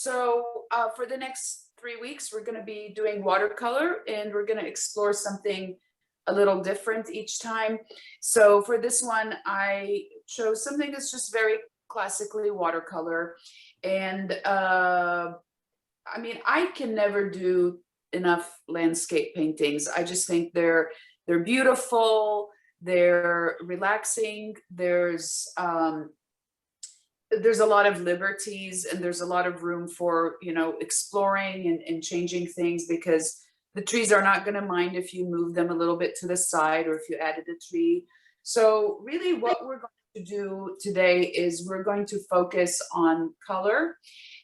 So for the next 3 weeks, we're going to be doing watercolor, and we're going to explore something a little different each time. So for this one, I chose something that's just very classically watercolor. And I mean, I can never do enough landscape paintings. I just think they're beautiful, they're relaxing. There's a lot of liberties, and there's a lot of room for, you know, exploring and changing things, because the trees are not going to mind if you move them a little bit to the side or if you added a tree. So really what we're going to do today is we're going to focus on color,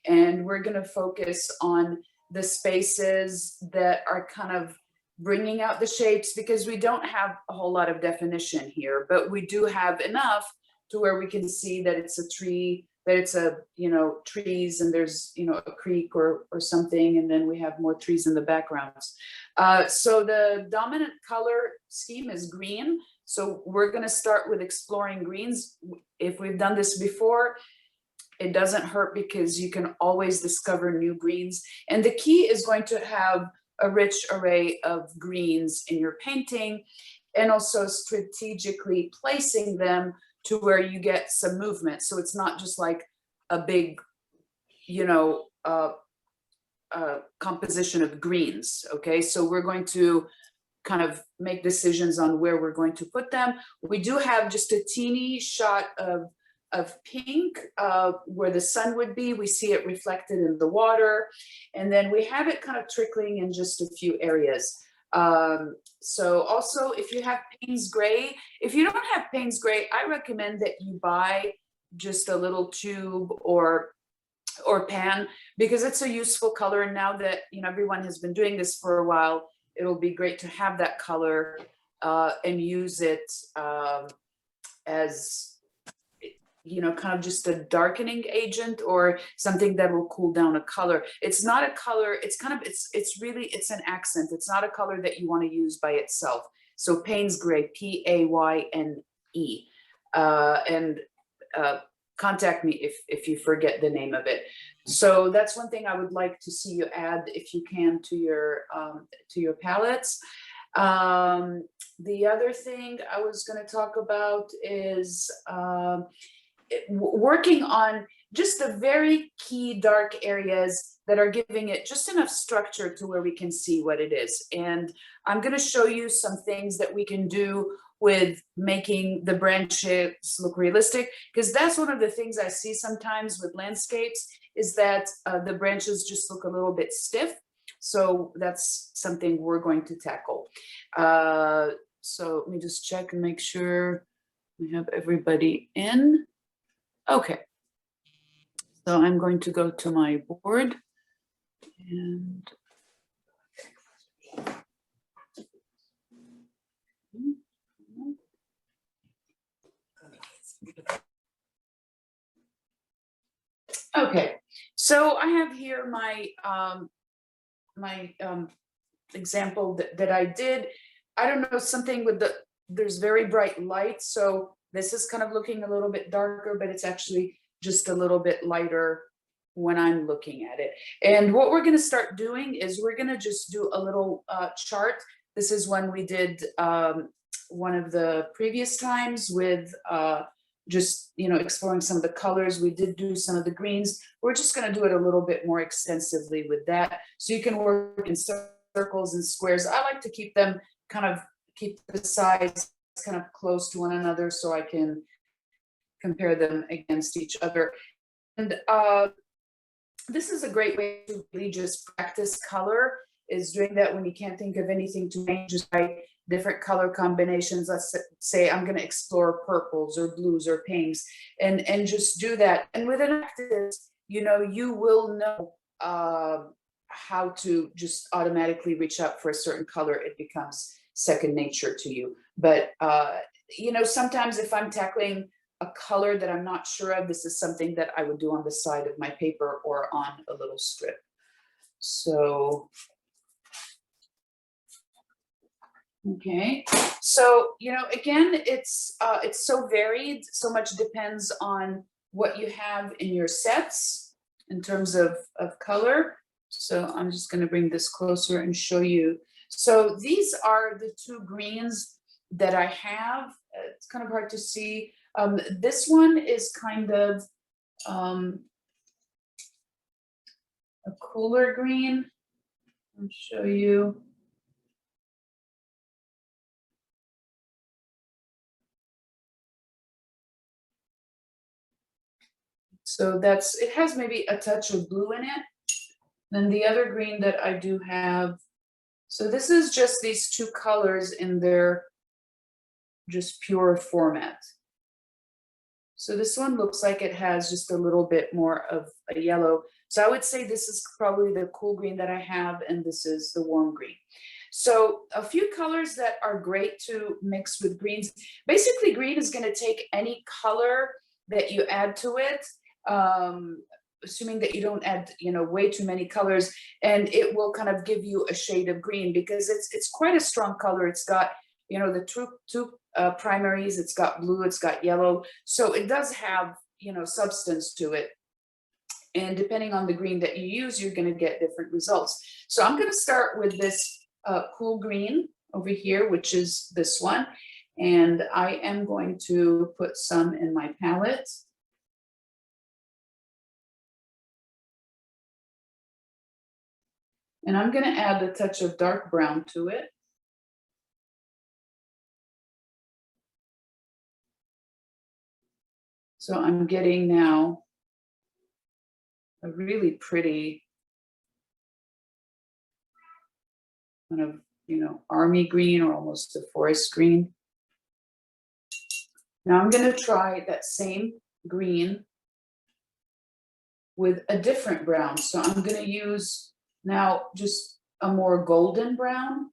and we're going to focus on the spaces that are kind of bringing out the shapes, because we don't have a whole lot of definition here, but we do have enough to where we can see that it's a tree, that it's a, you know, trees, and there's, you know, a creek or something, and then we have more trees in the backgrounds. So the dominant color scheme is green. So we're going to start with exploring greens. If we've done this before, it doesn't hurt, because you can always discover new greens. And the key is going to have a rich array of greens in your painting, and also strategically placing them to where you get some movement. So it's not just like a big, you know, composition of greens. Okay, so we're going to kind of make decisions on where we're going to put them. We do have just a teeny shot of pink where the sun would be. We see it reflected in the water, and then we have it kind of trickling in just a few areas. So also, if you have Payne's gray, if you don't have Payne's gray, I recommend that you buy just a little tube or pan, because it's a useful color. And now that, you know, everyone has been doing this for a while, it'll be great to have that color and use it as, you know, kind of just a darkening agent, or something that will cool down a color. It's not a color, it's kind of, it's really, it's an accent. It's not a color that you want to use by itself. So Payne's gray, Payne. And contact me if you forget the name of it. So that's one thing I would like to see you add, if you can, to your palettes. The other thing I was going to talk about is working on just the very key dark areas that are giving it just enough structure to where we can see what it is. And I'm going to show you some things that we can do with making the branches look realistic, because that's one of the things I see sometimes with landscapes, is that the branches just look a little bit stiff. So that's something we're going to tackle. So let me just check and make sure we have everybody in. Okay, so I'm going to go to my board, and okay, so I have here my example that I did. I don't know, something with there's very bright light, so this is kind of looking a little bit darker, but it's actually just a little bit lighter when I'm looking at it. And what we're going to start doing is we're going to just do a little chart. This is one we did one of the previous times with just, you know, exploring some of the colors. We did do some of the greens. We're just going to do it a little bit more extensively with that. So you can work in circles and squares. I like to keep them keep the sides kind of close to one another, so I can compare them against each other. And this is a great way to really just practice color, is doing that when you can't think of anything to paint, just by different color combinations. Let's say I'm going to explore purples or blues or pinks, and just do that. And with an practice, you know, you will know how to just automatically reach out for a certain color. It becomes second nature to you. But you know, sometimes if I'm tackling a color that I'm not sure of, this is something that I would do on the side of my paper or on a little strip. So okay, so, you know, again, it's so varied. So much depends on what you have in your sets. in terms of color. So I'm just going to bring this closer and show you. So these are the two greens that I have. It's kind of hard to see. This one is kind of a cooler green. I'll show you. So it has maybe a touch of blue in it. Then the other green that I do have, so this is just these two colors in their just pure format. So this one looks like it has just a little bit more of a yellow. So I would say this is probably the cool green that I have, and this is the warm green. So a few colors that are great to mix with greens. Basically, green is going to take any color that you add to it, assuming that you don't add, way too many colors, and it will kind of give you a shade of green because it's quite a strong color. It's got, the two primaries. It's got blue. It's got yellow. So it does have, substance to it. And depending on the green that you use, you're going to get different results. So I'm going to start with this cool green over here, which is this one. And I am going to put some in my palette. And I'm going to add a touch of dark brown to it. So I'm getting now a really pretty kind of, army green or almost a forest green. Now I'm going to try that same green with a different brown. So I'm going to use now just a more golden brown.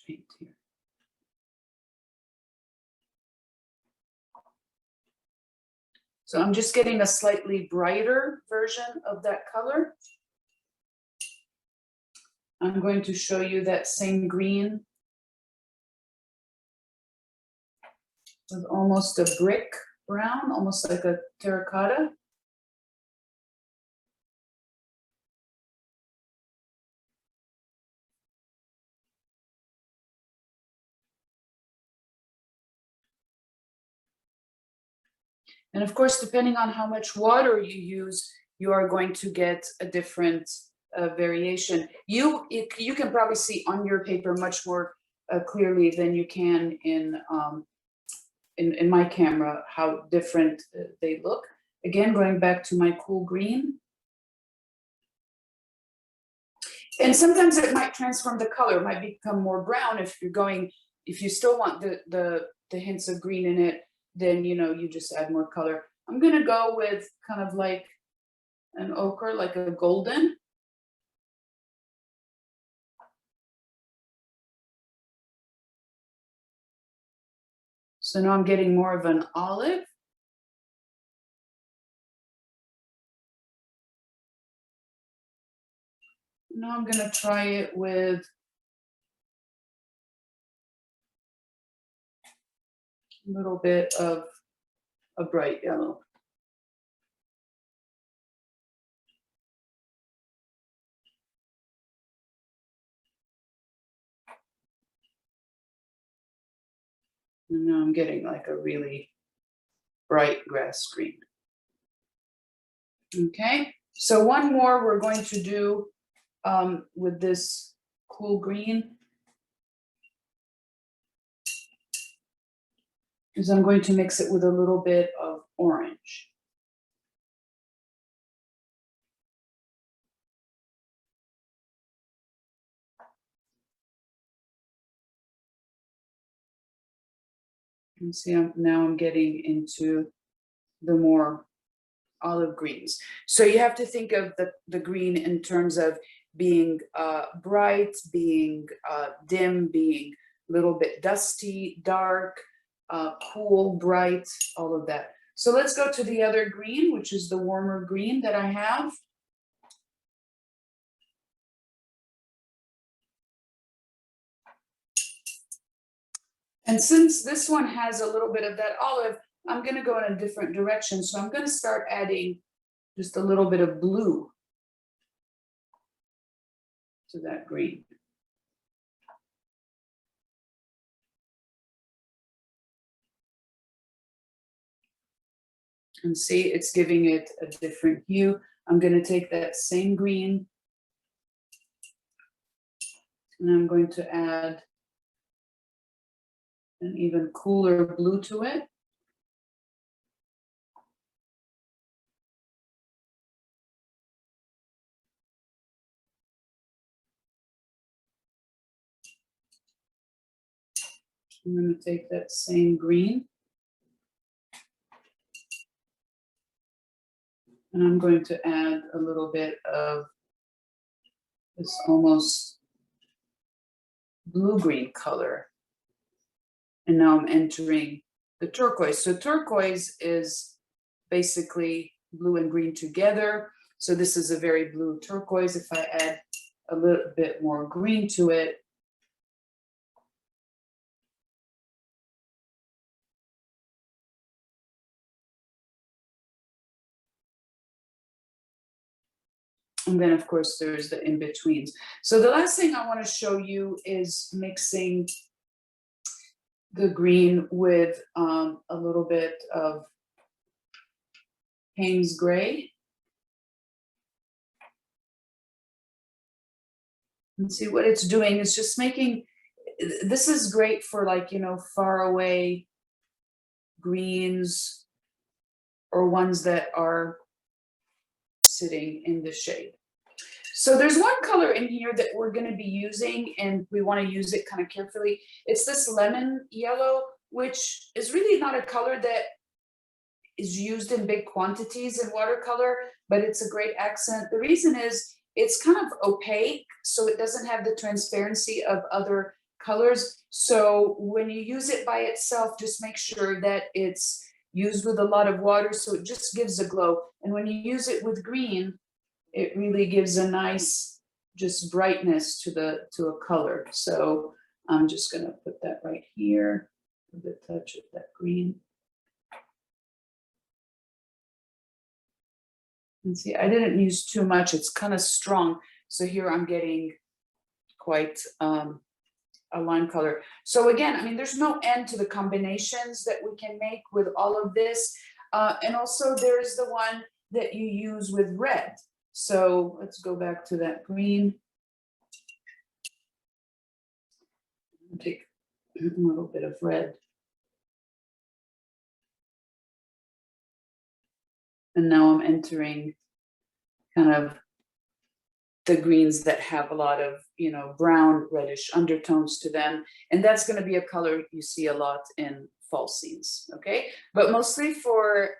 Paint here. So I'm just getting a slightly brighter version of that color. I'm going to show you that same green with almost a brick brown, almost like a terracotta. And of course, depending on how much water you use, you are going to get a different variation. You can probably see on your paper much more clearly than you can in my camera how different they look. Again, going back to my cool green. And sometimes it might transform the color, it might become more brown if you still want the hints of green in it, then you just add more color. I'm gonna go with kind of like an ochre, like a golden. So now I'm getting more of an olive. Now I'm gonna try it with a little bit of a bright yellow. And now I'm getting like a really bright grass green. Okay, so one more we're going to do with this cool green is I'm going to mix it with a little bit of orange. And see, now I'm getting into the more olive greens. So you have to think of the green in terms of being bright, being dim, being a little bit dusty, dark, cool, bright, all of that. So let's go to the other green, which is the warmer green that I have. And since this one has a little bit of that olive, I'm gonna go in a different direction. So I'm gonna start adding just a little bit of blue to that green. And see, it's giving it a different hue. I'm gonna take that same green and I'm going to add an even cooler blue to it. I'm going to take that same green and I'm going to add a little bit of this almost blue-green color. And now I'm entering the turquoise. So turquoise is basically blue and green together. So this is a very blue turquoise. If I add a little bit more green to it, and then of course there's the in-betweens. So the last thing I want to show you is mixing the green with a little bit of Payne's gray. And see what it's doing is just making, this is great for like, you know, far away greens or ones that are sitting in the shade. So there's one color in here that we're going to be using and we want to use it kind of carefully. It's this lemon yellow, which is really not a color that is used in big quantities in watercolor, but it's a great accent. The reason is it's kind of opaque, so it doesn't have the transparency of other colors. So when you use it by itself, just make sure that it's used with a lot of water so it just gives a glow. And when you use it with green, it really gives a nice just brightness to a color. So I'm just going to put that right here with a touch of that green. And see, I didn't use too much. It's kind of strong. So here I'm getting quite a lime color. So again, I mean, there's no end to the combinations that we can make with all of this. And also there's the one that you use with red. So let's go back to that green. Take a little bit of red. And now I'm entering kind of the greens that have a lot of, you know, brown reddish undertones to them. And that's going to be a color you see a lot in fall scenes. Okay. But mostly for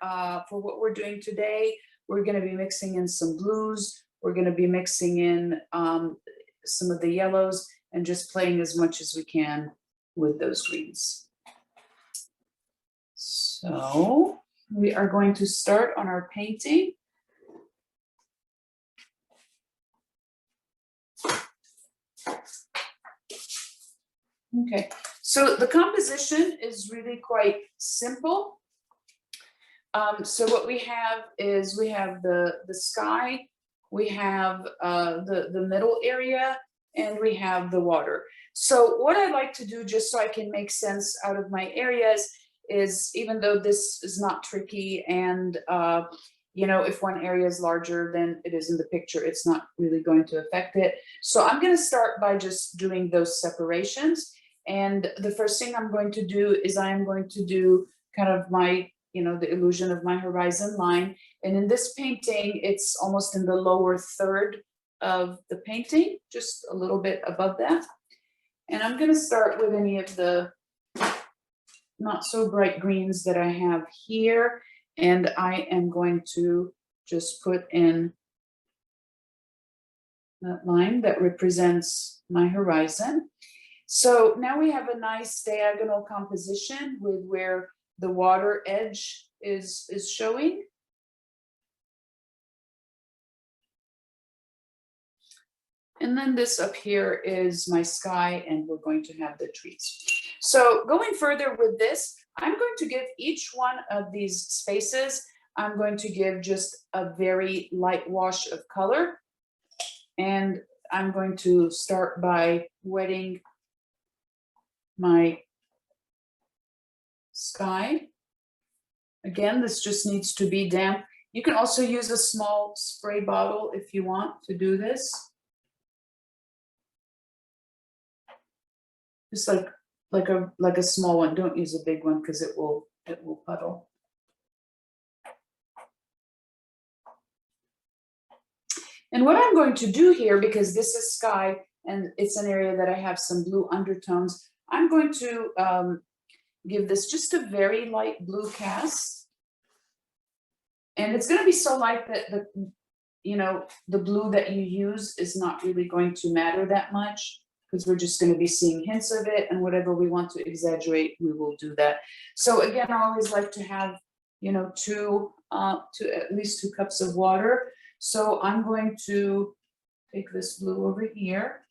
what we're doing today, we're going to be mixing in some blues. We're going to be mixing in some of the yellows and just playing as much as we can with those greens. So we are going to start on our painting. Okay, so the composition is really quite simple. So what we have is we have the sky, we have the middle area, and we have the water. So what I like to do, just so I can make sense out of my areas, is even though this is not tricky and you know, if one area is larger than it is in the picture, it's not really going to affect it. So I'm going to start by just doing those separations. And the first thing I'm going to do is I am going to do kind of my, you know, the illusion of my horizon line. And in this painting, it's almost in the lower third of the painting, just a little bit above that. And I'm going to start with any of the not so bright greens that I have here. And I am going to just put in that line that represents my horizon. So now we have a nice diagonal composition with where the water edge is showing. And then this up here is my sky, and we're going to have the trees. So going further with this, I'm going to give each one of these spaces, I'm going to give just a very light wash of color. And I'm going to start by wetting my sky. Again, this just needs to be damp. You can also use a small spray bottle if you want to do this. Just like a small one. Don't use a big one because it will puddle. And what I'm going to do here, because this is sky and it's an area that I have some blue undertones, I'm going to give this just a very light blue cast. And it's going to be so light that the blue that you use is not really going to matter that much, because we're just going to be seeing hints of it, and whatever we want to exaggerate, we will do that. So again, I always like to have, at least 2 cups of water. So I'm going to take this blue over here,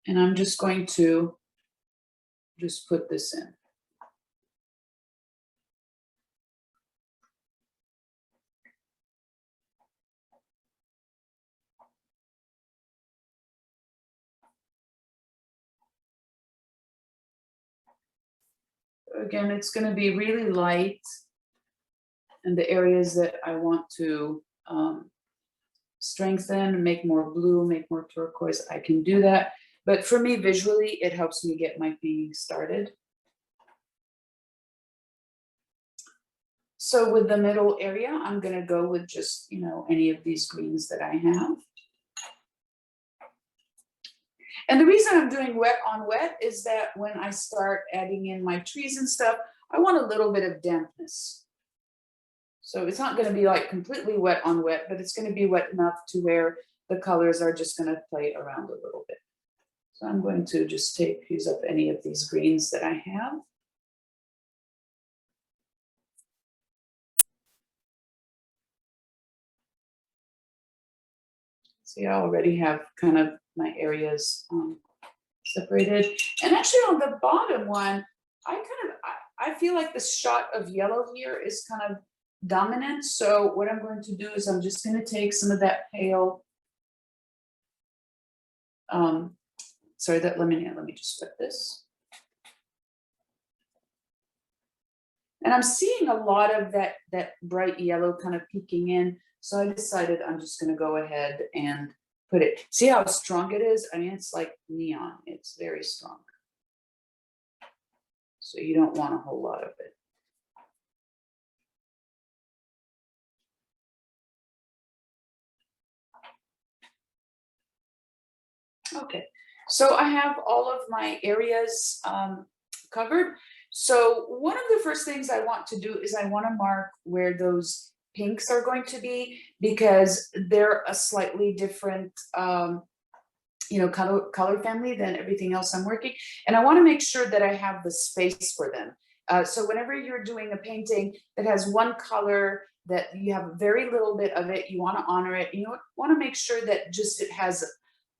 and I'm just going to just put this in. Again, it's going to be really light, and the areas that I want to strengthen, make more blue, make more turquoise, I can do that. But for me, visually, it helps me get my painting started. So with the middle area, I'm going to go with just, any of these greens that I have. And the reason I'm doing wet on wet is that when I start adding in my trees and stuff, I want a little bit of dampness. So it's not going to be like completely wet on wet, but it's going to be wet enough to where the colors are just going to play around a little bit. So I'm going to just use up any of these greens that I have. See, I already have kind of my areas separated. And actually on the bottom one, I feel like the shot of yellow here is kind of dominant. So what I'm going to do is I'm just going to take some of that pale, let me just put this. And I'm seeing a lot of that bright yellow kind of peeking in. So I decided I'm just going to go ahead and put it. See how strong it is? I mean, it's like neon. It's very strong. So you don't want a whole lot of it. Okay, so I have all of my areas covered. So one of the first things I want to do is I want to mark where those pinks are going to be, because they're a slightly different color family than everything else I'm working. And I want to make sure that I have the space for them. So whenever you're doing a painting that has one color that you have very little bit of it, you want to honor it. You want to make sure that just it has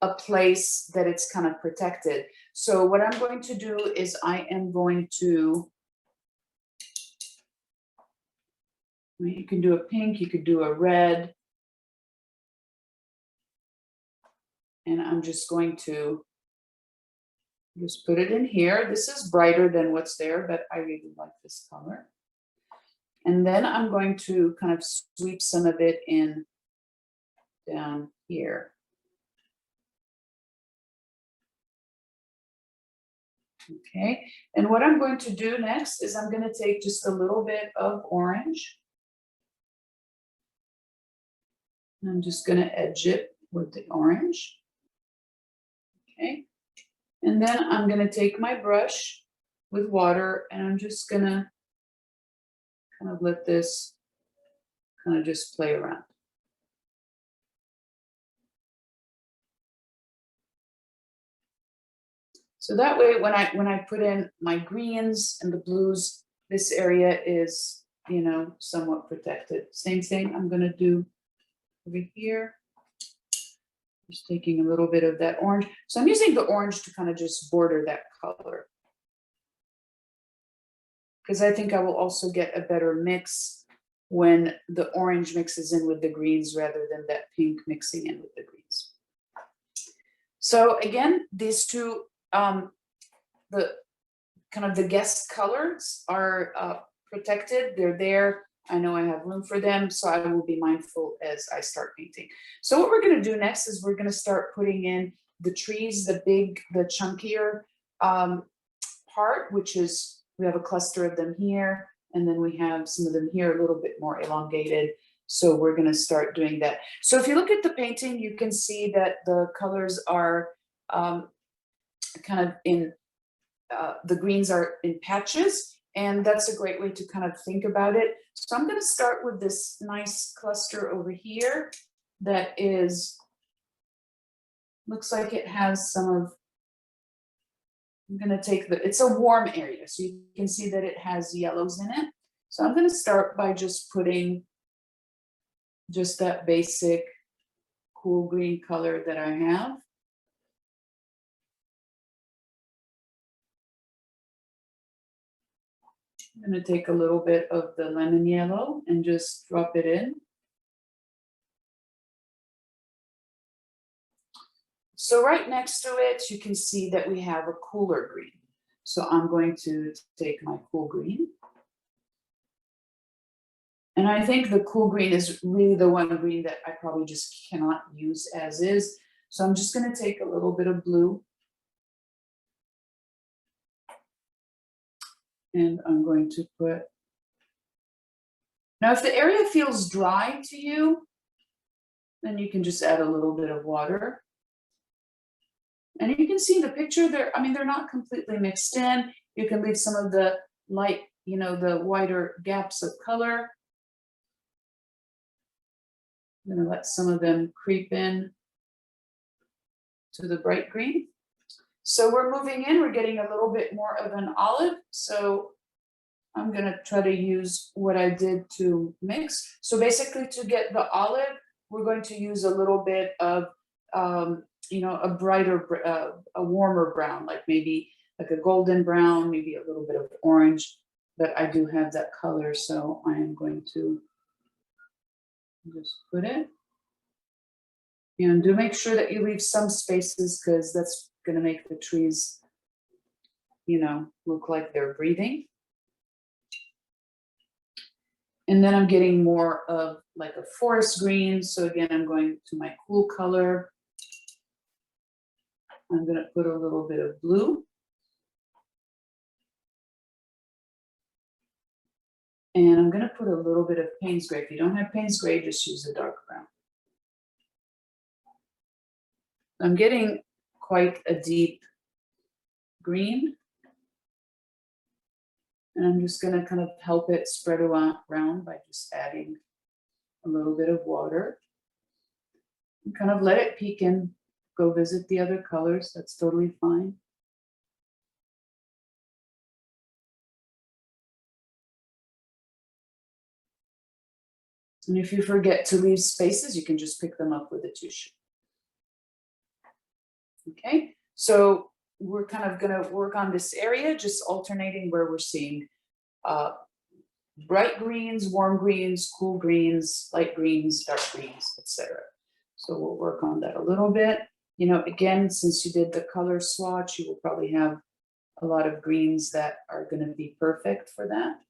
a place that it's kind of protected. So what I'm going to do is I am going to, you can do a pink, you could do a red. And I'm just going to just put it in here. This is brighter than what's there, but I really like this color. And then I'm going to kind of sweep some of it in down here. Okay, and what I'm going to do next is I'm going to take just a little bit of orange. And I'm just going to edge it with the orange. Okay, and then I'm going to take my brush with water, and I'm just going to kind of let this kind of just play around. So that way, when I put in my greens and the blues, this area is, somewhat protected. Same thing I'm going to do over here. Just taking a little bit of that orange. So I'm using the orange to kind of just border that color. Because I think I will also get a better mix when the orange mixes in with the greens rather than that pink mixing in with the greens. So again, these two, the kind of the guest colors are protected. They're there. I know I have room for them, so I will be mindful as I start painting. So what we're going to do next is we're going to start putting in the trees, the big, the chunkier part, which is, we have a cluster of them here, and then we have some of them here a little bit more elongated. So we're going to start doing that. So if you look at the painting, you can see that the colors are kind of in, the greens are in patches, and that's a great way to kind of think about it. So I'm going to start with this nice cluster over here that is, looks like it has some of, I'm going to take the, it's a warm area, so you can see that it has yellows in it. So I'm going to start by just putting just that basic cool green color that I have. I'm going to take a little bit of the lemon yellow and just drop it in. So right next to it, you can see that we have a cooler green. So I'm going to take my cool green. And I think the cool green is really the one green that I probably just cannot use as is. So I'm just going to take a little bit of blue. And I'm going to put, now if the area feels dry to you, then you can just add a little bit of water. And you can see in the picture there, I mean, they're not completely mixed in. You can leave some of the light, you know, the wider gaps of color. I'm going to let some of them creep in to the bright green. So we're moving in, we're getting a little bit more of an olive. So I'm going to try to use what I did to mix. So basically to get the olive, we're going to use a little bit of, you know, a brighter, a warmer brown, like maybe like a golden brown, maybe a little bit of orange, but I do have that color. So I am going to just put it. And do make sure that you leave some spaces because that's going to make the trees, you know, look like they're breathing. And then I'm getting more of like a forest green. So again, I'm going to my cool color. I'm going to put a little bit of blue. And I'm going to put a little bit of Payne's Gray. If you don't have Payne's Gray, just use a dark brown. I'm getting quite a deep green. And I'm just going to kind of help it spread around by just adding a little bit of water. And kind of let it peek in, go visit the other colors. That's totally fine. And if you forget to leave spaces, you can just pick them up with a tissue. Okay, so we're kind of going to work on this area, just alternating where we're seeing bright greens, warm greens, cool greens, light greens, dark greens, etc. So we'll work on that a little bit. You know, again, since you did the color swatch, you will probably have a lot of greens that are going to be perfect for that.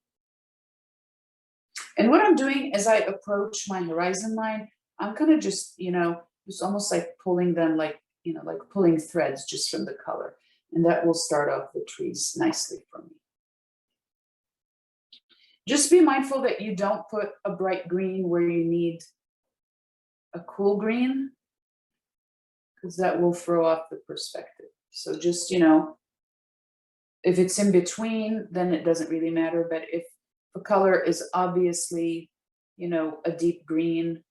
And what I'm doing as I approach my horizon line, I'm kind of just, you know, just almost like pulling them like, you know, like pulling threads just from the color. And that will start off the trees nicely for me. Just be mindful that you don't put a bright green where you need a cool green, because that will throw off the perspective. So just, you know, if it's in between, then it doesn't really matter. But if the color is obviously, you know, a deep green,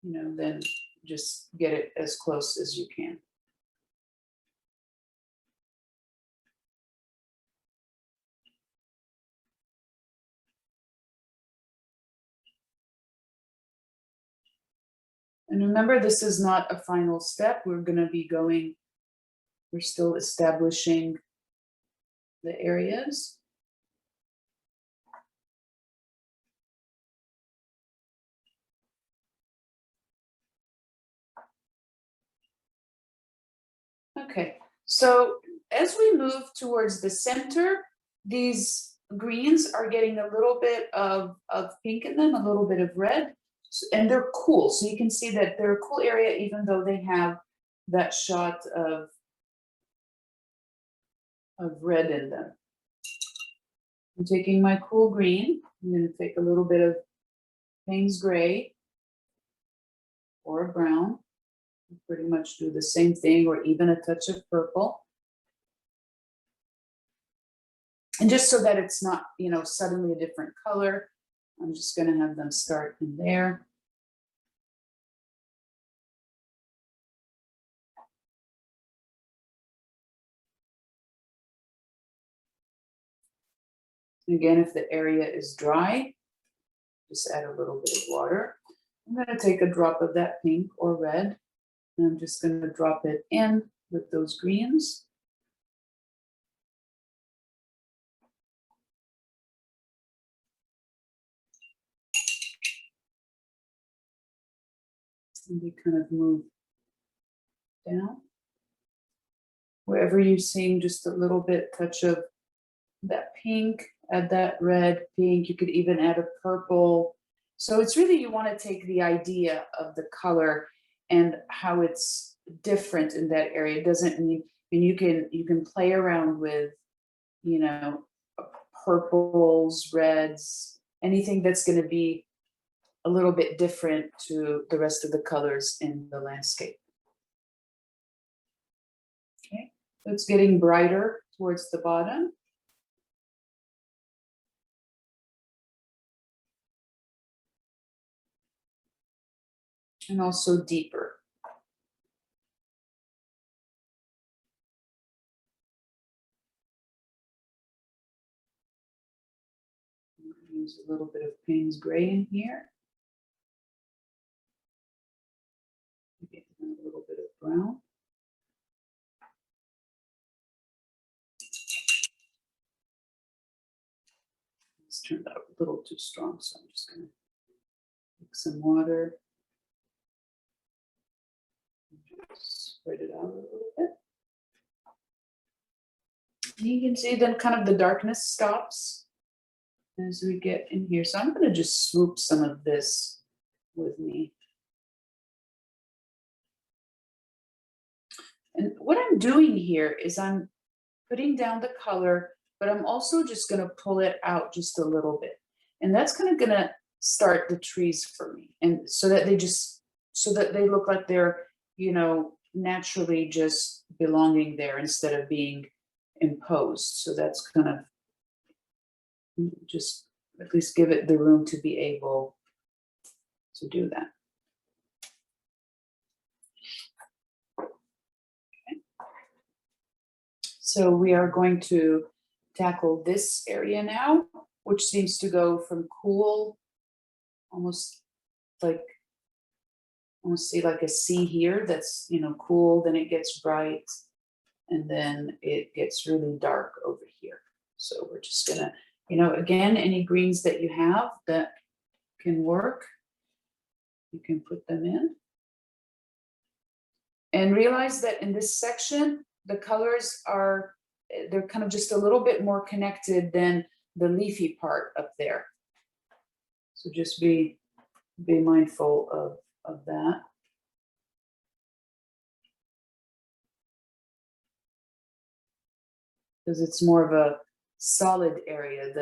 you know, then just get it as close as you can. And remember, this is not a final step. We're going to be going, we're still establishing the areas. Okay, so as we move towards the center, these greens are getting a little bit of pink in them, a little bit of red, and they're cool. So you can see that they're a cool area, even though they have that shot of red in them. I'm taking my cool green. I'm going to take a little bit of Payne's gray or brown. Pretty much do the same thing, or even a touch of purple. And just so that it's not, you know, suddenly a different color, I'm just going to have them start in there. Again, if the area is dry, just add a little bit of water. I'm going to take a drop of that pink or red, and I'm just going to drop it in with those greens. And they kind of move down. Wherever you're seeing just a little bit touch of that pink, add that red, pink. You could even add a purple. So it's really, you want to take the idea of the color and how it's different in that area. It doesn't mean, and you can play around with, you know, purples, reds, anything that's going to be a little bit different to the rest of the colors in the landscape. Okay, so it's getting brighter towards the bottom. And also deeper. Use a little bit of Payne's gray in here. Get a little bit of brown. This turned out a little too strong, so I'm just going to mix some water. Spread it out a little bit. And you can see then kind of the darkness stops as we get in here. So I'm going to just swoop some of this with me. And what I'm doing here is I'm putting down the color, but I'm also just going to pull it out just a little bit. And that's kind of going to start the trees for me. And so that they look like they're, you know, naturally just belonging there instead of being imposed. So that's kind of just at least give it the room to be able to do that. Okay. So we are going to tackle this area now, which seems to go from cool, almost see like a C here that's, you know, cool, then it gets bright, and then it gets really dark over here. So we're just gonna, you know, again, any greens that you have that can work, you can put them in. And realize that in this section, the colors are, they're kind of just a little bit more connected than the leafy part up there. So just be mindful of that. Because it's more of a solid area.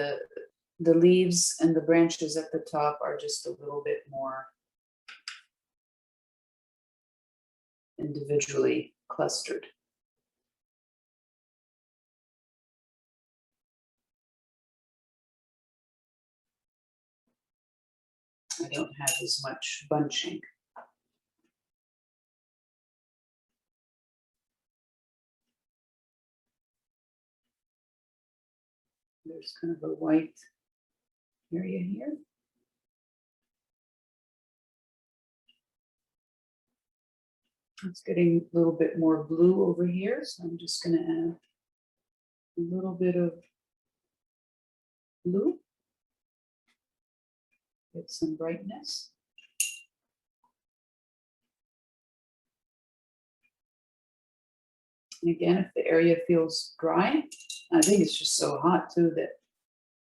The leaves and the branches at the top are just a little bit more individually clustered. I don't have as much bunching. There's kind of a white area here. It's getting a little bit more blue over here, so I'm just going to add a little bit of blue, get some brightness. And again, if the area feels dry, I think it's just so hot too that,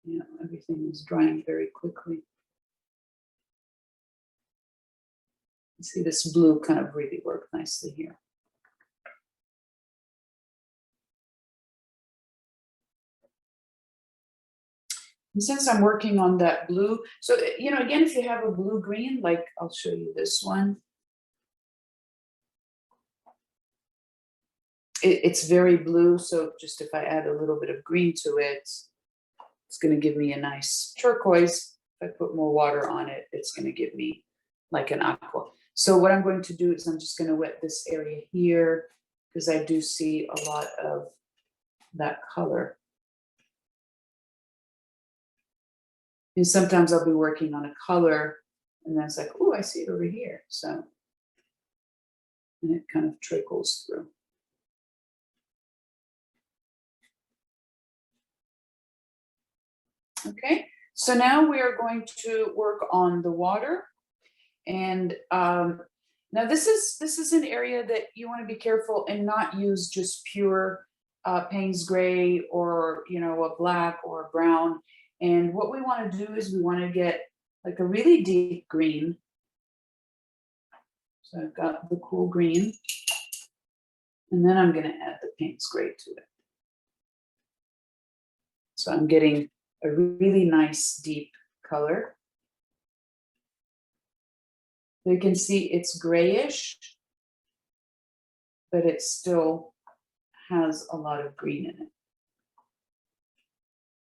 you know, everything is drying very quickly. You see this blue kind of really worked nicely here. And since I'm working on that blue, so, you know, again, if you have a blue green, like I'll show you this one. It's very blue, so just if I add a little bit of green to it, it's going to give me a nice turquoise. If I put more water on it, it's going to give me like an aqua. So what I'm going to do is I'm just going to wet this area here because I do see a lot of that color. And sometimes I'll be working on a color and then it's like, oh, I see it over here. So, and it kind of trickles through. Okay, so now we are going to work on the water. And now this is an area that you want to be careful and not use just pure Payne's gray or, you know, a black or a brown. And what we want to do is we want to get like a really deep green. So I've got the cool green. And then I'm going to add the Payne's gray to it. So I'm getting a really nice deep color. So you can see it's grayish, but it still has a lot of green in it.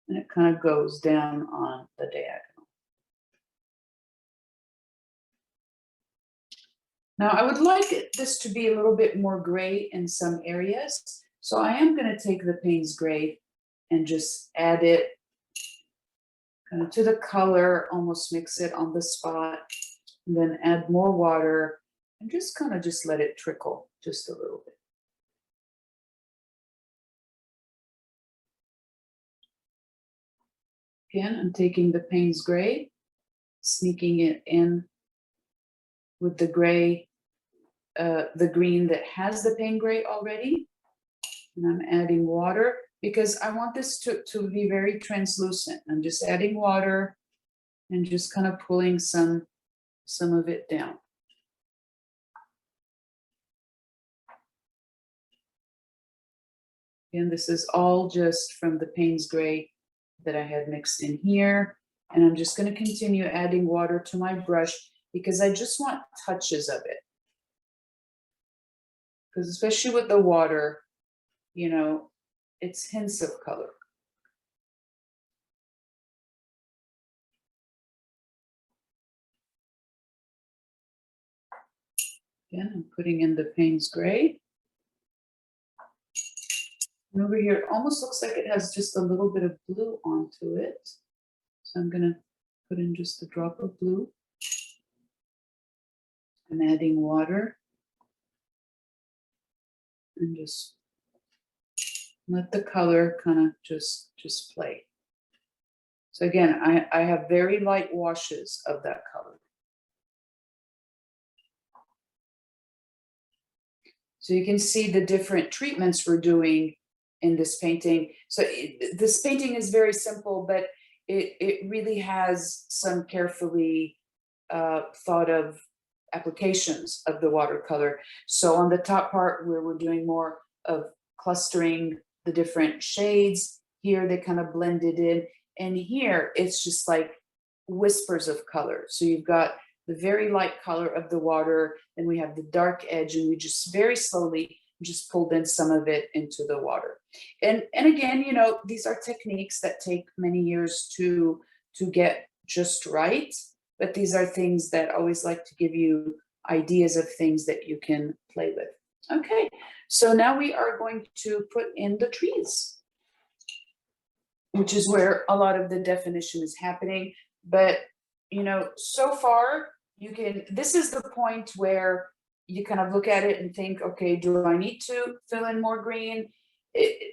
And it kind of goes down on the diagonal. Now I would like this to be a little bit more gray in some areas. So I am going to take the Payne's gray and just add it kind of to the color, almost mix it on the spot, and then add more water and just kind of just let it trickle just a little bit. Again, I'm taking the Payne's gray, sneaking it in with the gray, the green that has the Payne gray already. And I'm adding water because I want this to be very translucent. I'm just adding water and just kind of pulling some of it down. And this is all just from the Payne's gray that I had mixed in here. And I'm just going to continue adding water to my brush because I just want touches of it. Because especially with the water, you know, it's hints of color. Again, I'm putting in the Payne's gray. And over here, it almost looks like it has just a little bit of blue onto it. So I'm going to put in just a drop of blue. I'm adding water. And just let the color kind of just play. So again, I have very light washes of that color. So you can see the different treatments we're doing in this painting. So this painting is very simple, but it really has some carefully thought of applications of the watercolor. So on the top part where we're doing more of clustering the different shades, here they kind of blended in, and here it's just like whispers of color. So you've got the very light color of the water, then we have the dark edge, and we just very slowly just pulled in some of it into the water. And again, you know, these are techniques that take many years to get just right, but these are things that I always like to give you ideas of things that you can play with. Okay, so now we are going to put in the trees, which is where a lot of the definition is happening. But, you know, so far you can, this is the point where you kind of look at it and think, okay, do I need to fill in more green?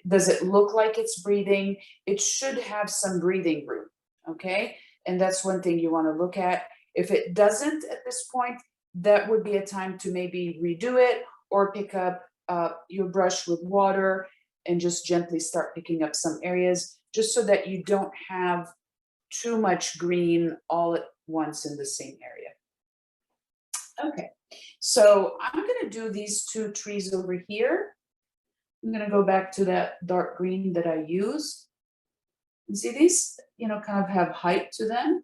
Does it look like it's breathing? It should have some breathing room, okay? And that's one thing you want to look at. If it doesn't at this point, that would be a time to maybe redo it or pick up your brush with water and just gently start picking up some areas, just so that you don't have too much green all at once in the same area. Okay, so I'm gonna do these two trees over here. I'm gonna go back to that dark green that I used. And see these, kind of have height to them.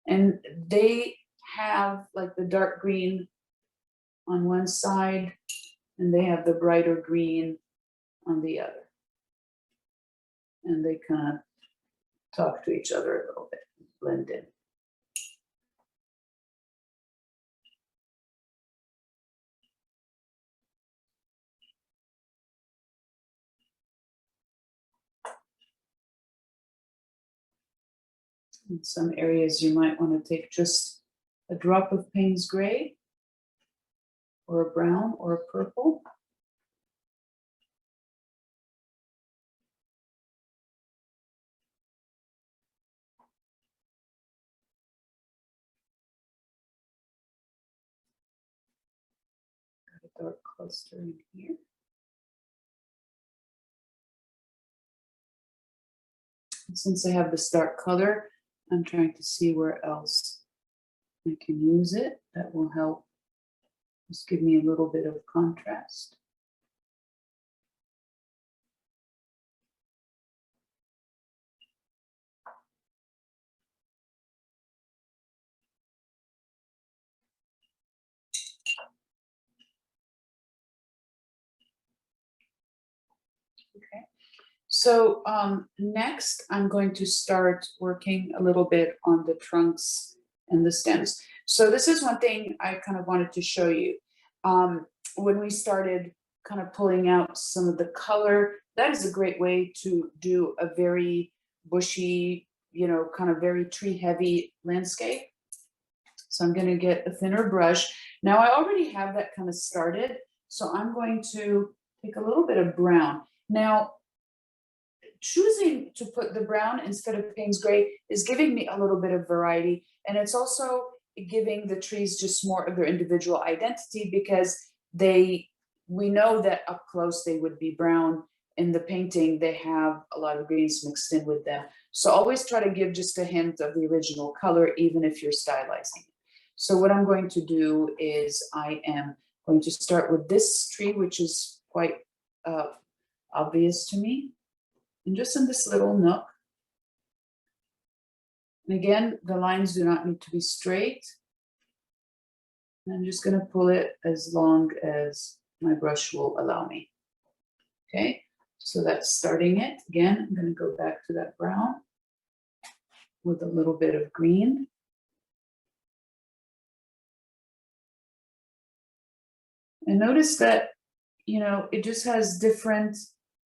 And they have like the dark green on one side, and they have the brighter green on the other. And they kind of talk to each other a little bit, blend in. In some areas, you might want to take just a drop of Payne's Gray, or a brown, or a purple. Got a dark cluster in here. And since I have this dark color, I'm trying to see where else I can use it. That will help just give me a little bit of contrast. Okay. So next, I'm going to start working a little bit on the trunks and the stems. So this is one thing I kind of wanted to show you. When we started kind of pulling out some of the color, that is a great way to do a very bushy, kind of very tree heavy landscape. So I'm going to get a thinner brush. Now I already have that kind of started. So I'm going to take a little bit of brown. Now, choosing to put the brown instead of Payne's Gray is giving me a little bit of variety. And it's also giving the trees just more of their individual identity, because we know that up close they would be brown. In the painting, they have a lot of greens mixed in with them. So always try to give just a hint of the original color, even if you're stylizing. So what I'm going to do is I am going to start with this tree, which is quite obvious to me. And just in this little nook. And again, the lines do not need to be straight. And I'm just going to pull it as long as my brush will allow me. Okay, so that's starting it. Again, I'm going to go back to that brown with a little bit of green. And notice that, it just has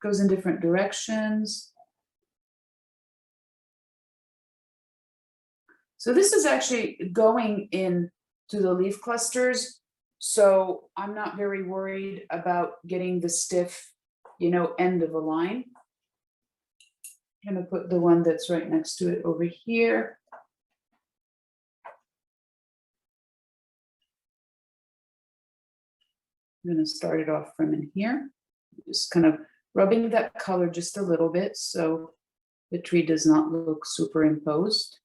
goes in different directions. So this is actually going in to the leaf clusters. So I'm not very worried about getting the stiff, end of a line. I'm going to put the one that's right next to it over here. I'm going to start it off from in here. Just kind of rubbing that color just a little bit so the tree does not look superimposed.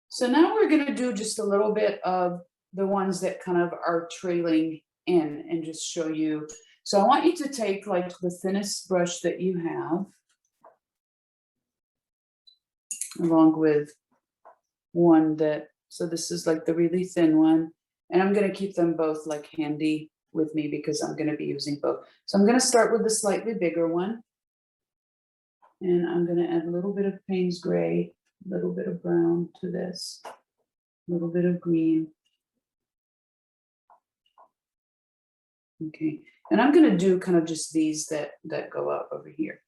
So now we're going to do just a little bit of the ones that kind of are trailing in and just show you. So I want you to take like the thinnest brush that you have, along with one so this is like the really thin one. And I'm going to keep them both like handy with me because I'm going to be using both. So I'm going to start with the slightly bigger one. And I'm going to add a little bit of Payne's Gray, a little bit of brown to this. A little bit of green. Okay, and I'm gonna do kind of just these that go up over here.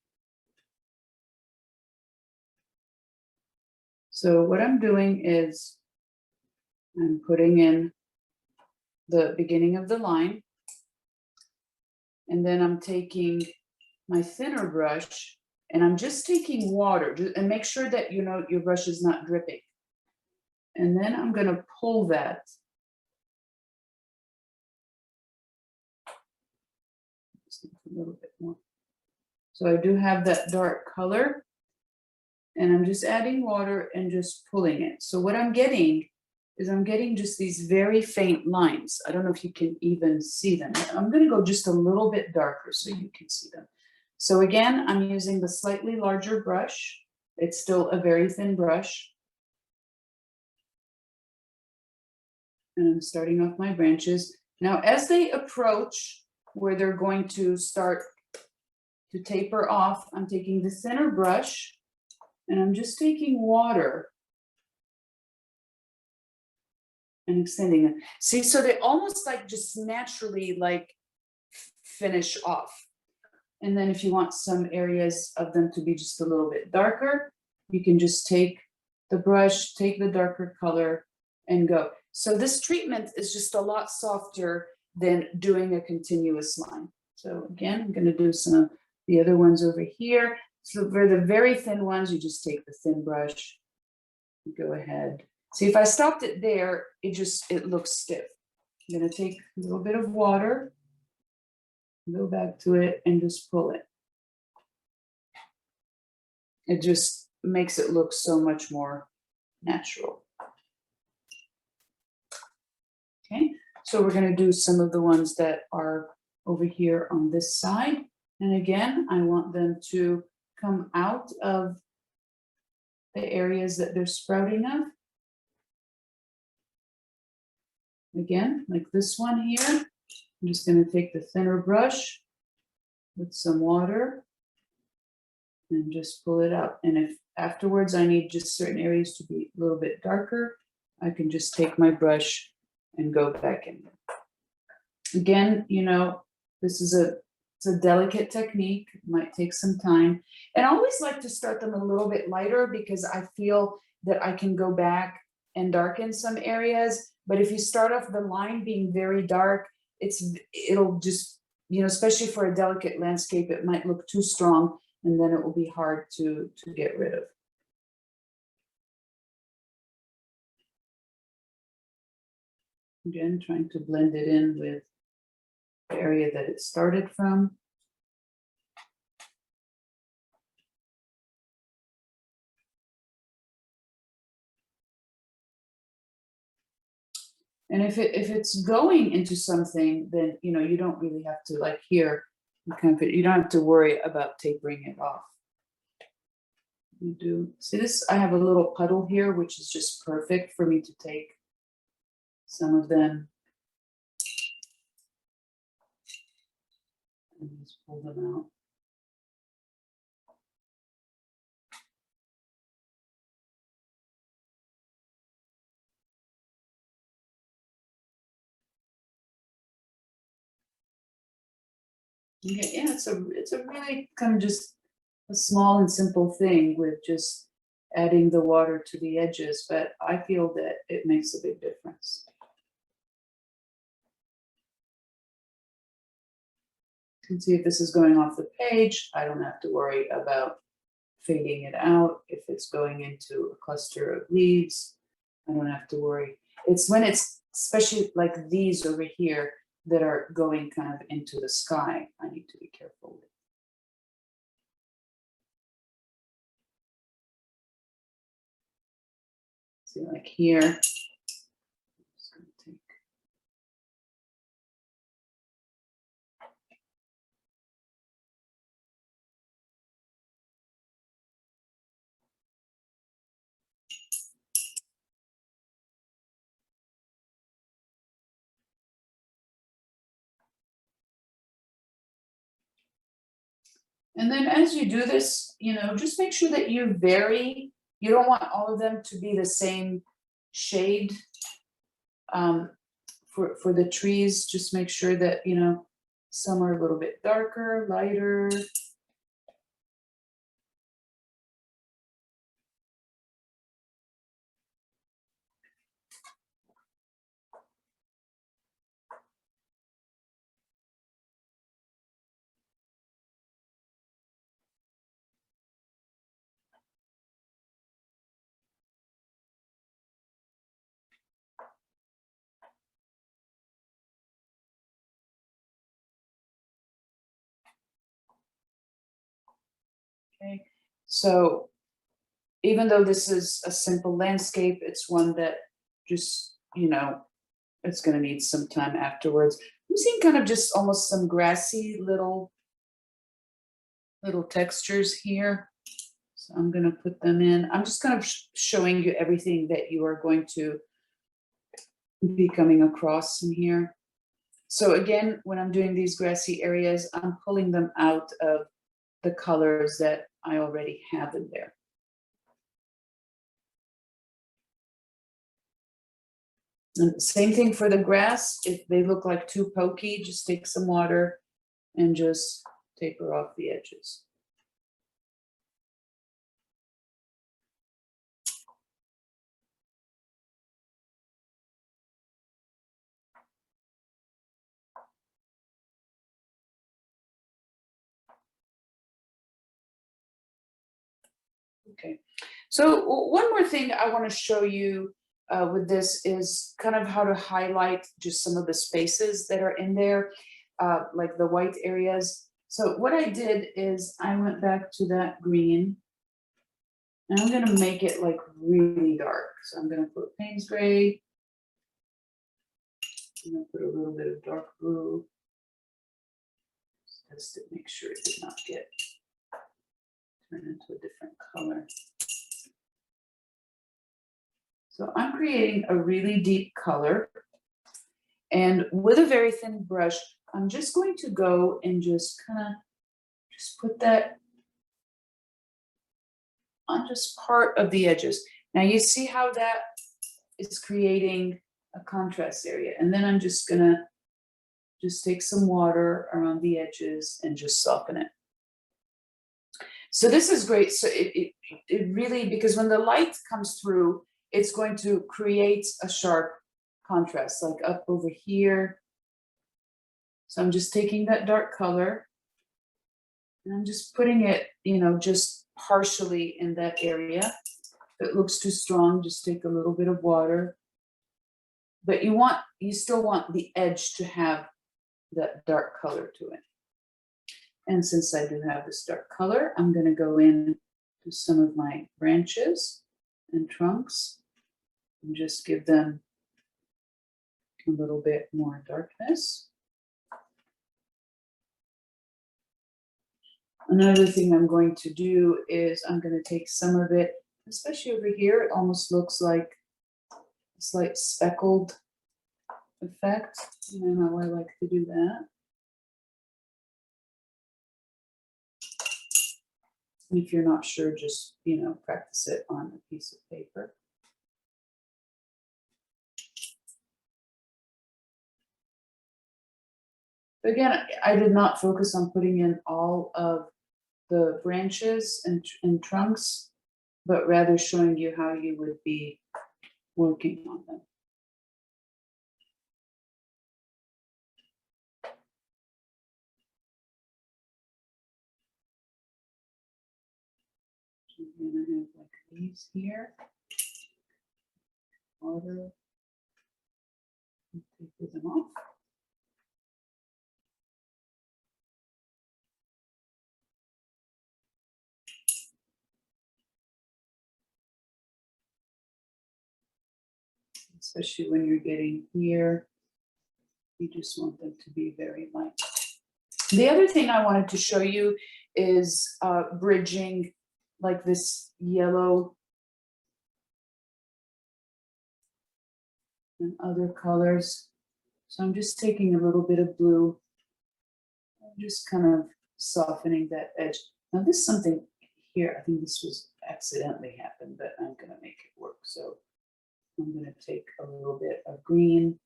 So what I'm doing is I'm putting in the beginning of the line, and then I'm taking my thinner brush and I'm just taking water, and make sure that you know your brush is not dripping. And then I'm gonna pull that. Just a little bit more. So I do have that dark color, and I'm just adding water and just pulling it. So what I'm getting is I'm getting just these very faint lines. I don't know if you can even see them. I'm gonna go just a little bit darker so you can see them. So again, I'm using the slightly larger brush. It's still a very thin brush. And I'm starting off my branches. Now, as they approach where they're going to start to taper off, I'm taking the thinner brush and I'm just taking water and extending them. See, so they almost like just naturally like finish off. And then if you want some areas of them to be just a little bit darker, you can just take the brush, take the darker color and go. So this treatment is just a lot softer than doing a continuous line. So again, I'm going to do some of the other ones over here. So for the very thin ones, you just take the thin brush, go ahead. See, if I stopped it there, it looks stiff. I'm going to take a little bit of water, go back to it and just pull it. It just makes it look so much more natural. Okay, so we're going to do some of the ones that are over here on this side. And again, I want them to come out of the areas that they're sprouting of. Again, like this one here, I'm just going to take the thinner brush with some water and just pull it out. And if afterwards I need just certain areas to be a little bit darker, I can just take my brush and go back in. Again, you know, this is it's a delicate technique. It might take some time. And I always like to start them a little bit lighter because I feel that I can go back and darken some areas. But if you start off the line being very dark, it'll just, you know, especially for a delicate landscape, it might look too strong and then it will be hard to get rid of. Again, trying to blend it in with the area that it started from. And if it's going into something, then you know you don't really have to, like here, you don't have to worry about tapering it off. You do see this? I have a little puddle here, which is just perfect for me to take some of them and just pull them out. Okay, yeah, it's a really kind of just a small and simple thing with just adding the water to the edges, but I feel that it makes a big difference. You can see if this is going off the page, I don't have to worry about fading it out. If it's going into a cluster of leaves, I don't have to worry. It's when it's especially like these over here that are going kind of into the sky, I need to be careful with. See, like here, I'm just going to take. And then as you do this, you know, just make sure that you vary. You don't want all of them to be the same shade for the trees. Just make sure that, you know, some are a little bit darker, lighter. Okay, so even though this is a simple landscape, it's one that just, you know, it's going to need some time afterwards. I'm seeing kind of just almost some grassy little textures here. So I'm going to put them in. I'm just kind of showing you everything that you are going to be coming across in here. So again, when I'm doing these grassy areas, I'm pulling them out of the colors that I already have in there. And same thing for the grass. If they look like too pokey, just take some water and just taper off the edges. Okay, so one more thing I want to show you with this is kind of how to highlight just some of the spaces that are in there, like the white areas. So what I did is I went back to that green, and I'm going to make it like really dark. So I'm going to put Payne's gray. I'm going to put a little bit of dark blue. Just to make sure it did not get turned into a different color. So I'm creating a really deep color, and with a very thin brush, I'm just going to go and just kind of just put that on just part of the edges. Now you see how that is creating a contrast area, and then I'm just gonna just take some water around the edges and just soften it. So this is great. So it really, because when the light comes through, it's going to create a sharp contrast, like up over here. So I'm just taking that dark color and I'm just putting it, you know, just partially in that area. If it looks too strong, just take a little bit of water. But you still want the edge to have that dark color to it. And since I do have this dark color, I'm going to go in to some of my branches and trunks and just give them a little bit more darkness. Another thing I'm going to do is I'm going to take some of it, especially over here, it almost looks like a slight speckled effect. You know how I like to do that. And if you're not sure, just, you know, practice it on a piece of paper. Again, I did not focus on putting in all of the branches and trunks, but rather showing you how you would be working on them. I'm gonna have like these here. Water. Take them off. Especially when you're getting here, you just want them to be very light. The other thing I wanted to show you is bridging like this yellow and other colors. So I'm just taking a little bit of blue and just kind of softening that edge. Now this is something here, I think this was accidentally happened, but I'm gonna make it work. So I'm going to take a little bit of green,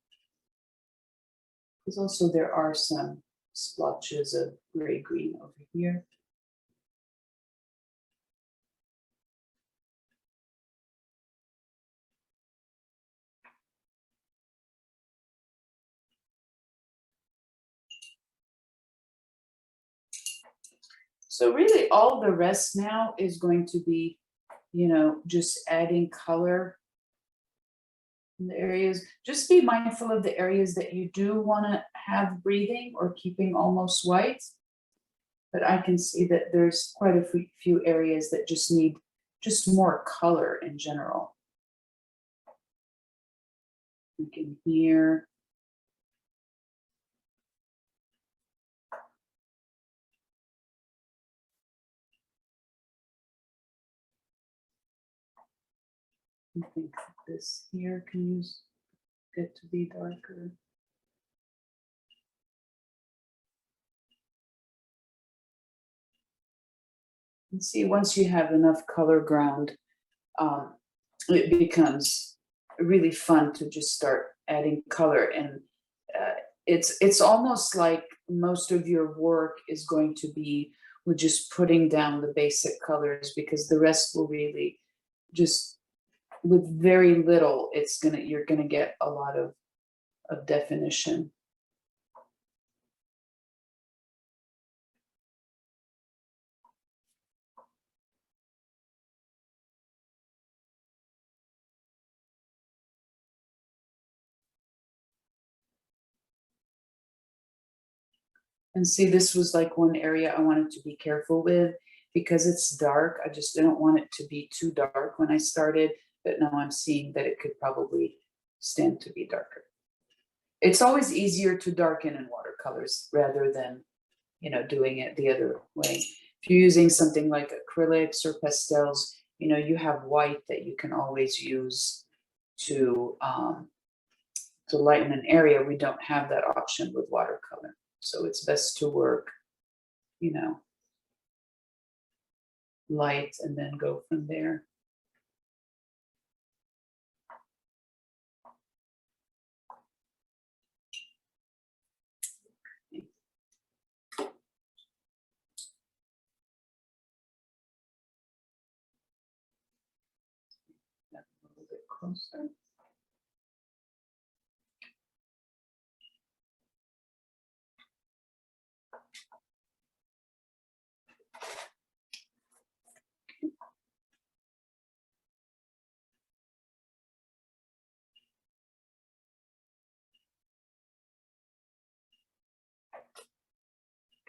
because also there are some splotches of gray-green over here. So really all the rest now is going to be, you know, just adding color in the areas. Just be mindful of the areas that you do want to have breathing or keeping almost white. But I can see that there's quite a few areas that just need just more color in general. Like in here. I think this here can get to be darker. And see, once you have enough color ground, it becomes really fun to just start adding color. And it's almost like most of your work is going to be with just putting down the basic colors, because the rest will really just, with very little, you're gonna get a lot of definition. And see, this was like one area I wanted to be careful with, because it's dark. I just didn't want it to be too dark when I started, but now I'm seeing that it could probably stand to be darker. It's always easier to darken in watercolors rather than, you know, doing it the other way. If you're using something like acrylics or pastels, you know, you have white that you can always use to lighten an area. We don't have that option with watercolor. So it's best to work, you know, light and then go from there. A little bit closer.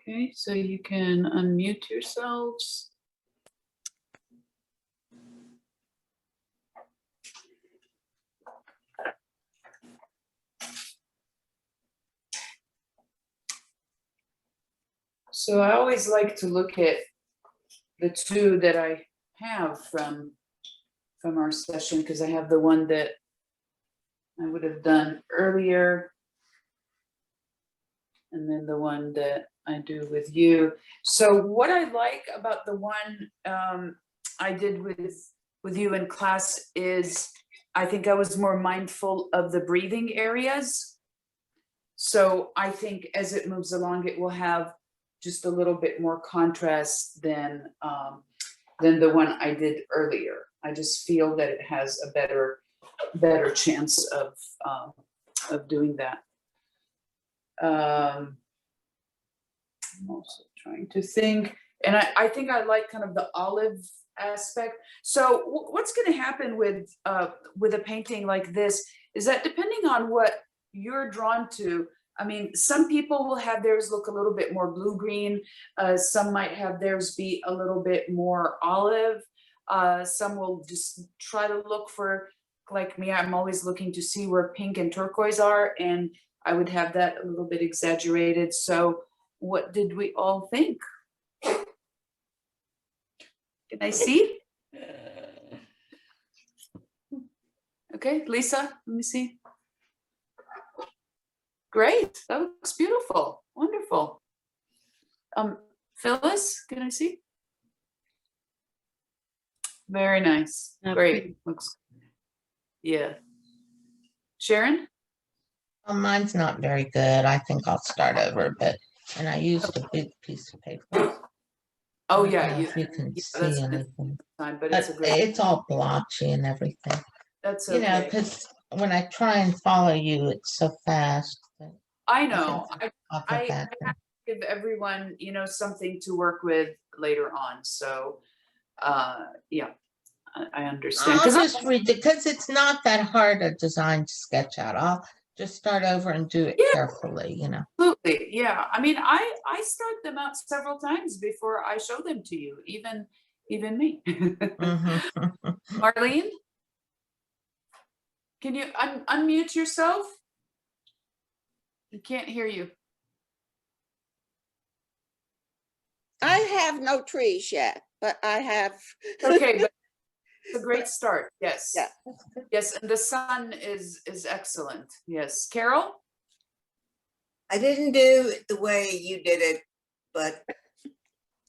Okay, so you can unmute yourselves. So I always like to look at the two that I have from our session, because I have the one that I would have done earlier, and then the one that I do with you. So what I like about the one I did with you in class is I think I was more mindful of the breathing areas. So I think as it moves along, it will have just a little bit more contrast than the one I did earlier. I just feel that it has a better chance of doing that. I'm also trying to think, and I think I like kind of the olive aspect. So what's going to happen with a painting like this is that depending on what you're drawn to, I mean, some people will have theirs look a little bit more blue-green. Some might have theirs be a little bit more olive. Some will just try to look for, like me, I'm always looking to see where pink and turquoise are, and I would have that a little bit exaggerated. So what did we all think? Can I see? Okay, Lisa, let me see. Great, that looks beautiful, wonderful. Phyllis, can I see? Very nice, great, looks, yeah, Sharon? Mine's not very good. I think I'll start over a bit. And I used a big piece of paper. Oh I don't yeah, know if you can that's see anything, time, but but it's a great. it's all blotchy and everything. That's You know, okay. because when I try and follow you, it's so fast. That I know. I'll go I back. have to give everyone, you know, something to work with later on. So, yeah, I understand. I'll 'Cause just read it because it's not that hard a design to sketch out. I'll just start over and do it Yeah. carefully, you know. Absolutely, yeah. I mean, I start them out several times before I show them to you, even me. Mhm. Marlene, can you unmute yourself? I can't hear you. I have no trees yet, but I have. Okay, but it's a great start. Yes. Yeah. Yes, and the sun is excellent. Yes. Carol? I didn't do it the way you did it, but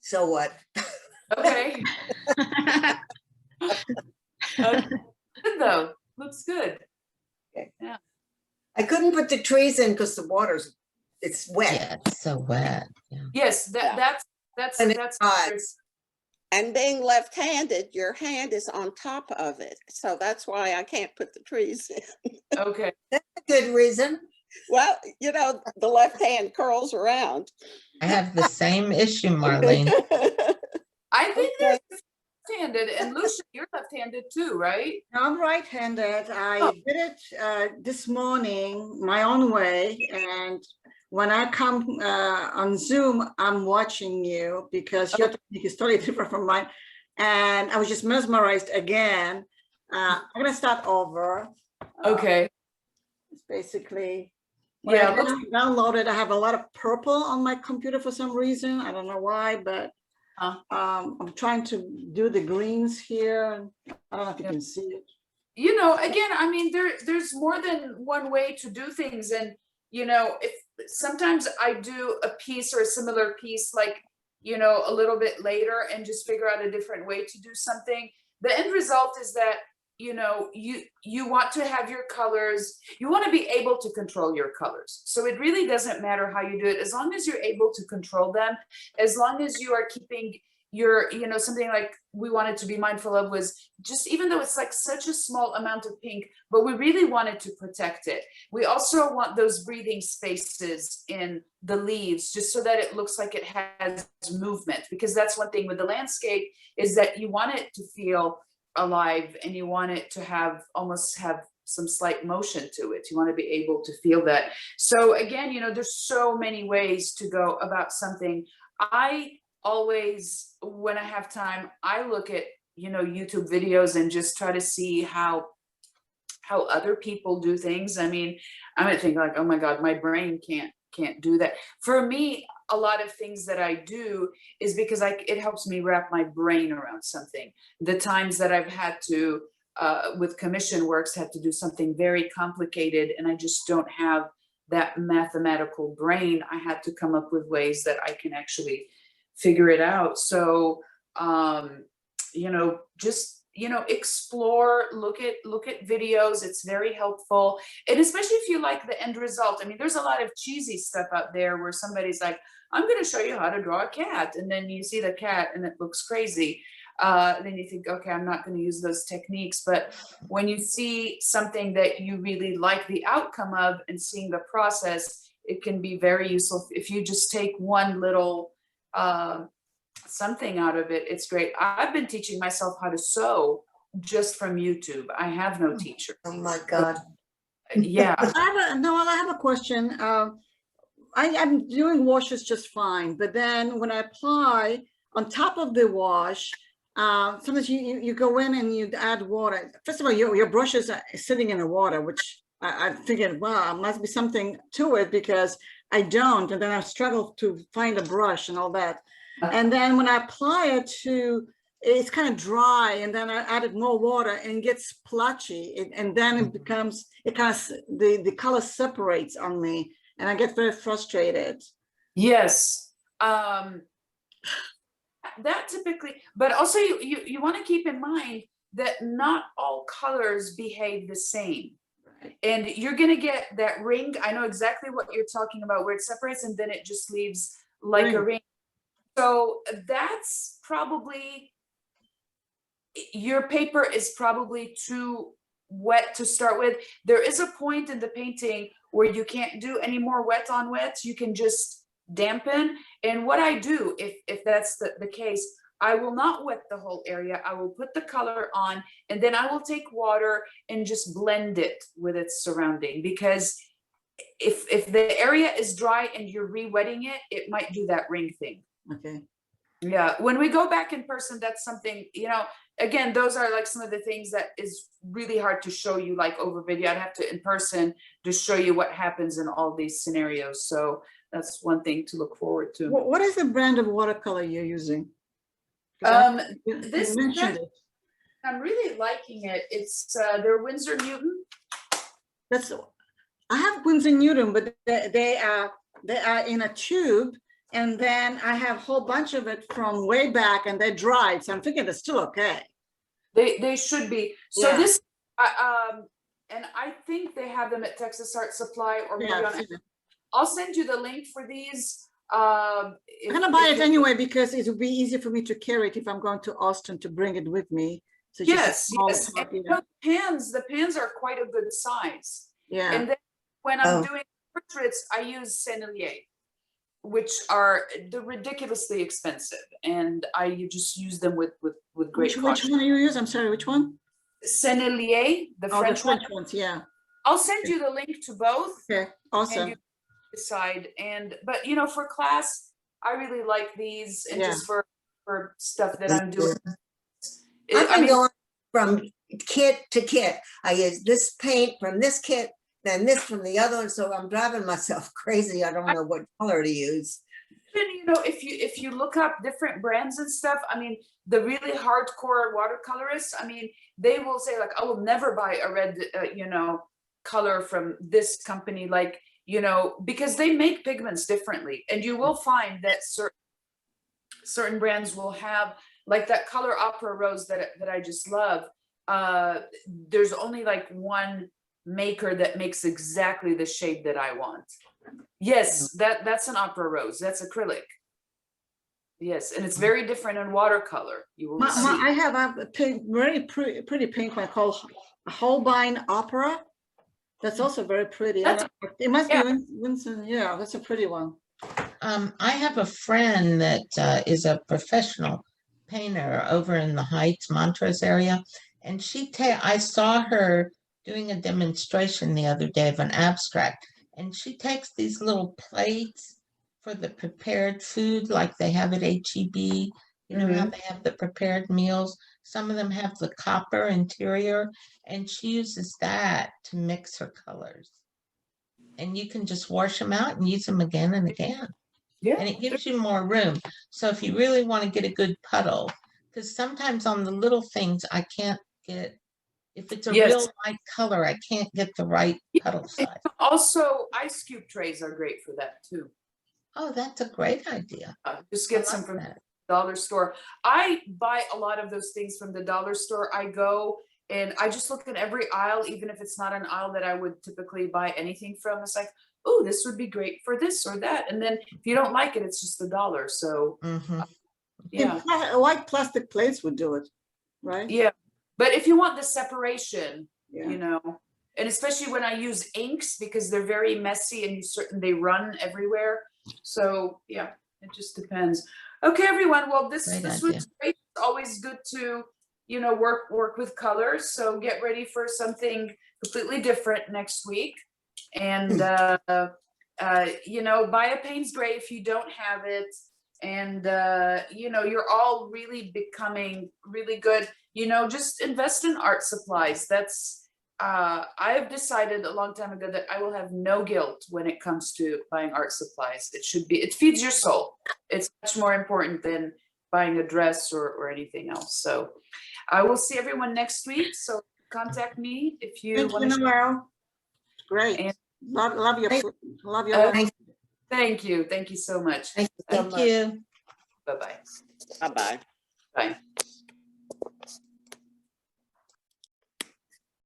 so what? Okay. Good though. Looks good. I couldn't put the trees in because the water's, it's wet. Yeah, it's so wet. Yeah. Yes, Yeah. And it's that's hot. And being left-handed, your hand is on top of it. So that's why I can't put the trees in. okay. That's a good reason. Well, you know, the left hand curls around. I have the same issue, Marlene. I think there's left-handed, and Lucia, you're left-handed too, right? I'm right-handed. I did it this morning my own way, and when I come on Zoom, I'm watching you because your technique is totally different from mine, and I was just mesmerized again. I'm gonna start over. Okay. It's basically Yeah. when I downloaded. I have a lot of purple on my computer for some reason. I don't know why, but I'm trying to do the greens here. I don't know if you can see it. You know, again, I mean, there's more than one way to do things, and you know, if sometimes I do a piece or a similar piece, like, you know, a little bit later, and just figure out a different way to do something. The end result is that, you know, you want to have your colors, you want to be able to control your colors. So it really doesn't matter how you do it, as long as you're able to control them, as long as you are keeping your, you know, something like we wanted to be mindful of was just, even though it's like such a small amount of pink, but we really wanted to protect it. We also want those breathing spaces in the leaves, just so that it looks like it has movement, because that's one thing with the landscape, is that you want it to feel alive, and you want it to have almost have some slight motion to it. You want to be able to feel that. So again, you know, there's so many ways to go about something. I always, when I have time, I look at, you know, YouTube videos and just try to see how other people do things. I mean, I might think like, oh my God, my brain can't do that. For me, a lot of things that I do is because it helps me wrap my brain around something. The times that I've had to, with commission works, had to do something very complicated, and I just don't have that mathematical brain, I had to come up with ways that I can actually figure it out. So, you know, just, you know, explore, look at videos. It's very helpful. And especially if you like the end result. I mean, there's a lot of cheesy stuff out there where somebody's like, I'm going to show you how to draw a cat. And then you see the cat and it looks crazy. Then you think, okay, I'm not going to use those techniques. But when you see something that you really like the outcome of and seeing the process, it can be very useful. If you just take one little something out of it, it's great. I've been teaching myself how to sew just from YouTube. I have no teacher. Oh my God. Yeah. I have a question. I'm doing washes just fine, but then when I apply on top of the wash, sometimes you go in and you add water. First of all, your brushes are sitting in the water, which I figured, wow, must be something to it, because I don't, and then I struggle to find a brush and all that. And then when I apply it to, it's kind of dry, and then I added more water and it gets splotchy, and then it becomes, it kind of, the color separates on me, and I get very frustrated. Yes. That typically, but also you want to keep in mind that not all colors behave the same. And you're gonna get that ring. I know exactly what you're talking about, where it separates and then it just leaves like a Ring. ring. So that's probably, your paper is probably too wet to start with. There is a point in the painting where you can't do any more wet on wet. You can just dampen. And what I do, if that's the case, I will not wet the whole area. I will put the color on, and then I will take water and just blend it with its surrounding. Because if the area is dry and you're re-wetting it, it might do that ring thing. Okay. Yeah, when we go back in person, that's something, again, those are like some of the things that is really hard to show you like over video. I'd have to in person to show you what happens in all these scenarios. So that's one thing to look forward to. What is the brand of watercolor you're using? 'Cause you This mentioned it. I'm really liking it. It's they're Winsor Newton. I have Winsor Newton, but they are in a tube, and then I have a whole bunch of it from way back, and they're dried. So I'm thinking they're still okay. They should be. So Yeah. this and I think they have them at Texas Art Supply or maybe Yeah, I've on. seen it. I'll send you the link for these. I'm gonna buy it anyway because it would be easy for me to carry it if I'm going to Austin to bring it with me. So just a Yes, small yes. And, copy. the pans are quite a good size. Yeah. And then when I'm Oh. doing portraits, I use Sennelier, which are they're ridiculously expensive, and you just use them with great Which caution. one do you use? I'm sorry, which one? Sennelier, the Oh, the French one. French ones, yeah. I'll send you the link to both. Okay, And awesome. you decide. But for class, I really like these, and Yeah. just for stuff that I'm doing. I've I been mean, going from kit to kit. I use this paint from this kit, then this from the other one, so I'm driving myself crazy. I don't know what color to use. if you look up different brands and stuff, I mean, the really hardcore watercolorists, I mean, they will say like, I will never buy a red, color from this company, like, because they make pigments differently, and you will find that certain brands will have like that color Opera Rose that I just love. There's only like one maker that makes exactly the shade that I want. Yes, that's an Opera Rose. That's acrylic. Yes, and it's very different in watercolor. You will see. I have a pink, very pretty pink one called Holbein Opera. That's also very pretty. It must be Winston. Yeah, that's a pretty one. I have a friend that is a professional painter over in the Heights, Montrose area, and I saw her doing a demonstration the other day of an abstract, and she takes these little plates for the prepared food like they have at HEB. You know how they have the prepared meals? Some of them have the copper interior, and she uses that to mix her colors. And you can just wash them out and use them again and again. Yeah. And it gives you more room. So if you really want to get a good puddle, because sometimes on the little things, I can't get, if it's a real light color, I can't get the right puddle size. Also, ice cube trays are great for that too. Oh, that's a great idea. Just get some from the dollar store. I buy a lot of those things from the dollar store. I go and I just look in every aisle, even if it's not an aisle that I would typically buy anything from. It's like, oh, this would be great for this or that. And then if you don't like it, it's just $1. So yeah. White plastic plates would do it, right? Yeah. But if you want the separation, Yeah. and especially when I use inks, because they're very messy and they run everywhere. So yeah, it just depends. Okay, everyone. Well, this was great. It's always good to, work with colors. So get ready for something completely different next week. And buy a Payne's Gray if you don't have it. And you're all really becoming really good. Just invest in art supplies. That's I have decided a long time ago that I will have no guilt when it comes to buying art supplies. It feeds your soul. It's much more important than buying a dress or anything else. So I will see everyone next week. So contact me if you want to. Noelle. Great. And, love your thank you. Thank you so much. Thank you so much. Thank you. Bye-bye. Bye-bye. Bye.